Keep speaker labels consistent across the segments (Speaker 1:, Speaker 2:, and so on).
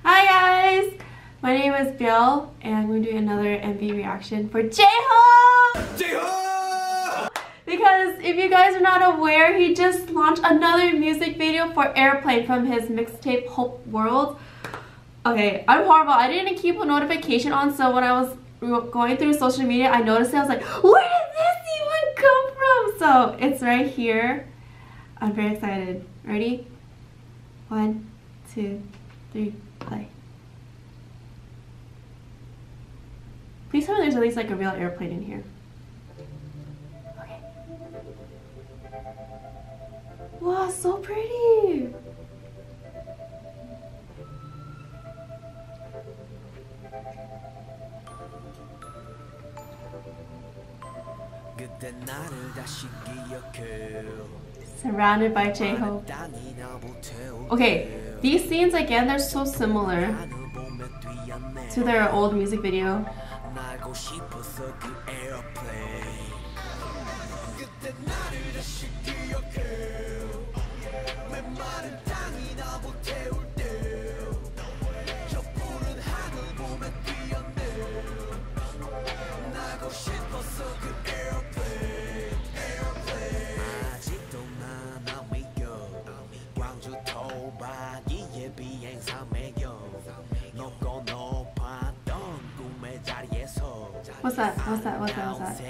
Speaker 1: Hi guys! My name is Bill and we're doing another MV reaction for JHOPEEEEEEEEE! Because if you guys are not aware, he just launched another music video for Airplane from his mixtape Hope World. Okay, I'm horrible. I didn't keep a notification on, so when I was going through social media, I noticed it. I was like, where did this even come from? So it's right here. I'm very excited. Ready? 1, 2, 3, play. Please tell me there's at least like a real airplane in here. Okay. Wow, so pretty! Surrounded by J-Hope. Okay, these scenes again, they're so similar to their old music video. What's that? What's that? What's that? What's that?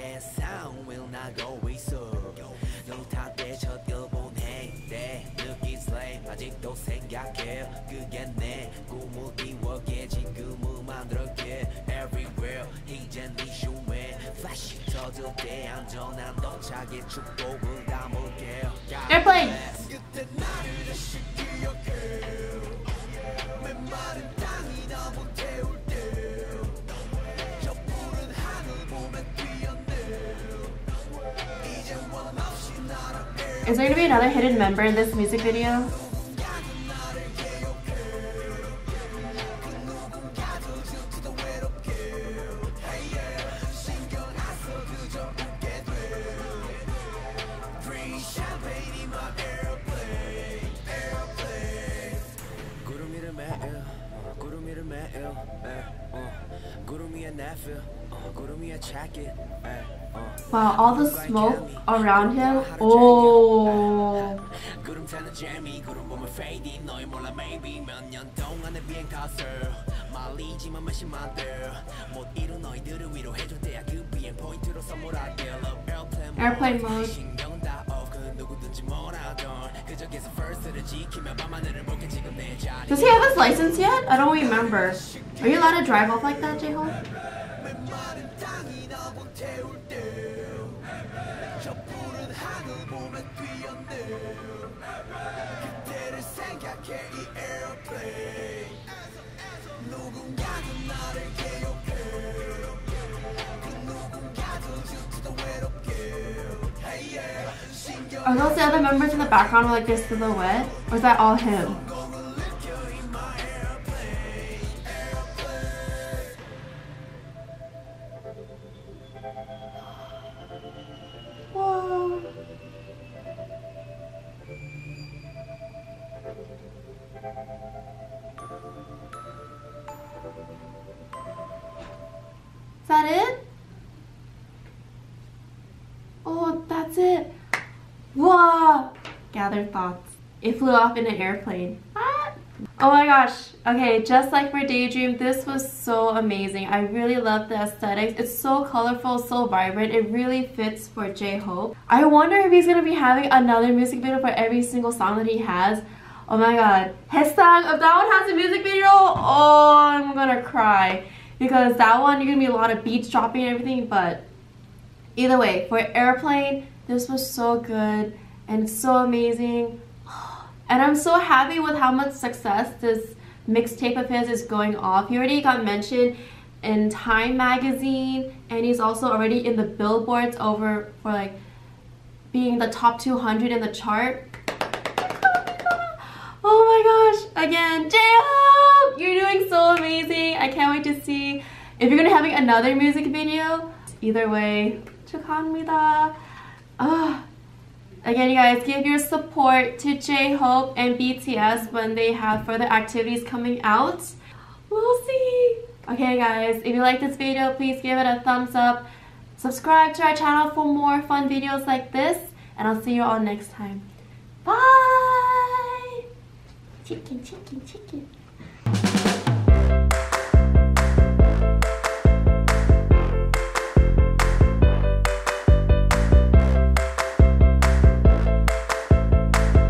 Speaker 1: Airplane! Is there going to be another hidden member in this music video? Wow, all the smoke around him. Oh. Airplane mode. Does he have his license yet? I don't remember. Are you allowed to drive off like that, J-Hope? Are those the other members in the background with like their silhouette? Or is that all him? Whoa. Is that it? Oh, that's it. Whoa! Gather thoughts. It flew off in an airplane. Ah! Oh my gosh. Okay, just like for Daydream, this was so amazing. I really love the aesthetics. It's so colorful, so vibrant. It really fits for J-Hope. I wonder if he's gonna be having another music video for every single song that he has. Oh my god. His song, if that one has a music video, oh, I'm gonna cry. Because that one, you're gonna be a lot of beats dropping and everything, but either way, for Airplane, this was so good and so amazing. And I'm so happy with how much success this mixtape of his is going off. He already got mentioned in Time magazine, and he's also already in the billboards over for like being the top 200 in the chart. Oh my gosh, again, J-Hope! You're doing so amazing. I can't wait to see if you're gonna be having another music video. Either way, 축하합니다. Again, you guys, give your support to J-Hope and BTS when they have further activities coming out. We'll see. Okay, guys, if you like this video, please give it a thumbs up. Subscribe to our channel for more fun videos like this, and I'll see you all next time. Bye! Chicken, chicken, chicken.